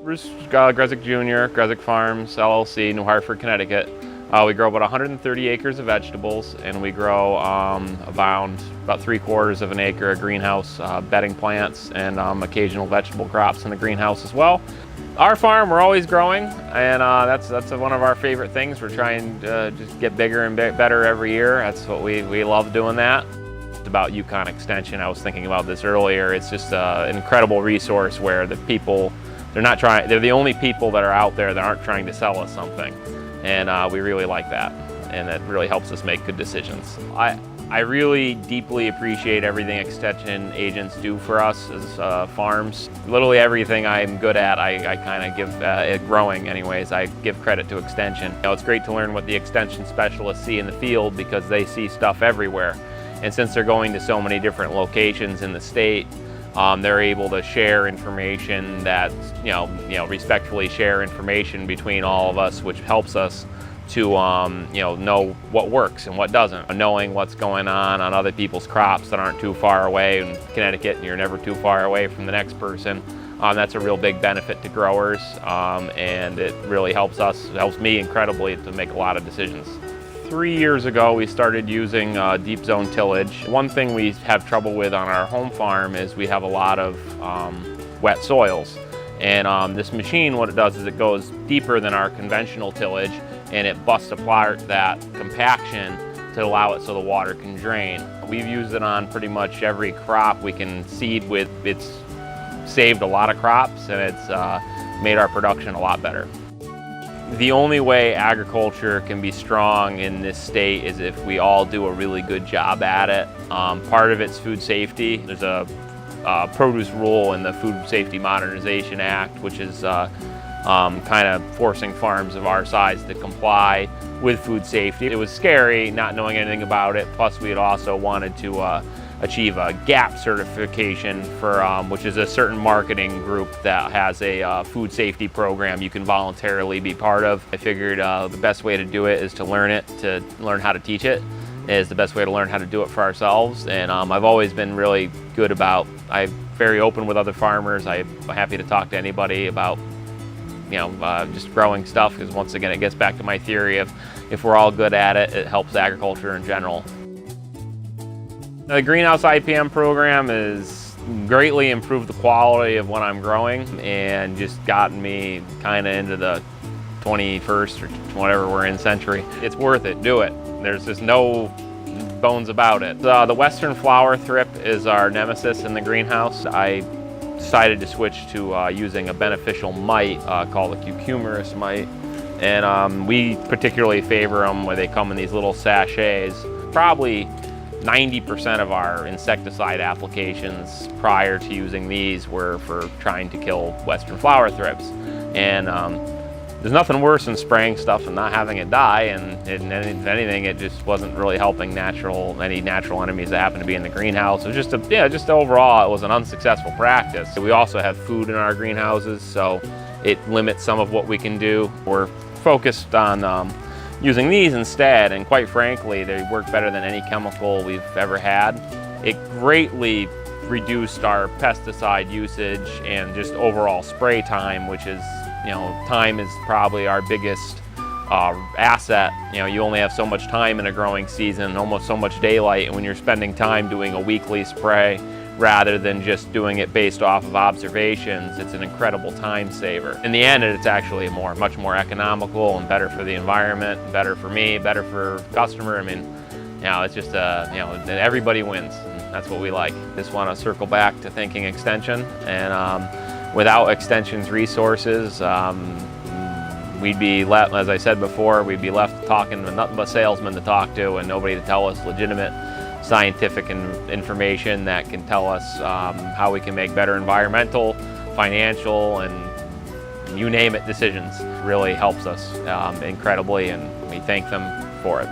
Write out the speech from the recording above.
Gresczyk Jr., Gresczyk Farms, LLC, New Hartford, Connecticut. We grow about 130 acres of vegetables, and we grow about 3/4 of an acre of greenhouse bedding plants and occasional vegetable crops in the greenhouse as well. Our farm, we're always growing, and that's one of our favorite things. We're trying to just get bigger and better every year. That's what we love doing that. About UConn Extension, I was thinking about this earlier. It's just an incredible resource where the people, they're the only people that are out there that aren't trying to sell us something. And we really like that, and it really helps us make good decisions. I really deeply appreciate everything Extension agents do for us as farms. Literally everything I'm good at, I kind of give, growing anyways, I give credit to Extension. You know, it's great to learn what the Extension specialists see in the field because they see stuff everywhere. And since they're going to so many different locations in the state, they're able to share information that, respectfully share information between all of us, which helps us to, know what works and what doesn't. Knowing what's going on other people's crops that aren't too far away. In Connecticut, you're never too far away from the next person. That's a real big benefit to growers, and it really helps me incredibly to make a lot of decisions. 3 years ago, we started using deep zone tillage. One thing we have trouble with on our home farm is we have a lot of wet soils. And this machine, what it does is it goes deeper than our conventional tillage, and it busts apart that compaction to allow it so the water can drain. We've used it on pretty much every crop we can seed with. It's saved a lot of crops, and it's made our production a lot better. The only way agriculture can be strong in this state is if we all do a really good job at it. Part of it's food safety. There's a produce rule in the Food Safety Modernization Act, which is kind of forcing farms of our size to comply with food safety. It was scary not knowing anything about it, plus we had also wanted to achieve a GAP certification for, which is a certain marketing group that has a food safety program you can voluntarily be part of. I figured the best way to do it is to learn how to teach it, is the best way to learn how to do it for ourselves. And I've always been really good about, I'm very open with other farmers. I'm happy to talk to anybody about just growing stuff, because once again, it gets back to my theory of if we're all good at it, it helps agriculture in general. The greenhouse IPM program has greatly improved the quality of what I'm growing and just gotten me kind of into the 21st or whatever we're in century. It's worth it, do it. There's just no bones about it. The Western flower thrip is our nemesis in the greenhouse. I decided to switch to using a beneficial mite called the cucumerous mite. And we particularly favor them where they come in these little sachets. Probably 90% of our insecticide applications prior to using these were for trying to kill Western flower thrips. And there's nothing worse than spraying stuff and not having it die, and if anything, it just wasn't really helping any natural enemies that happen to be in the greenhouse. It was just overall, it was an unsuccessful practice. We also have food in our greenhouses, so it limits some of what we can do. We're focused on using these instead, and quite frankly, they work better than any chemical we've ever had. It greatly reduced our pesticide usage and just overall spray time, which is, time is probably our biggest asset. You only have so much time in a growing season, almost so much daylight, and when you're spending time doing a weekly spray rather than just doing it based off of observations, it's an incredible time saver. In the end, it's actually much more economical and better for the environment, better for me, better for the customer. I mean, it's just, everybody wins, and that's what we like. Just want to circle back to thinking Extension, and without Extension's resources, we'd be left, as I said before, we'd be left talking with nothing but salesmen to talk to and nobody to tell us legitimate scientific information that can tell us how we can make better environmental, financial, and you name it decisions. It really helps us incredibly, and we thank them for it.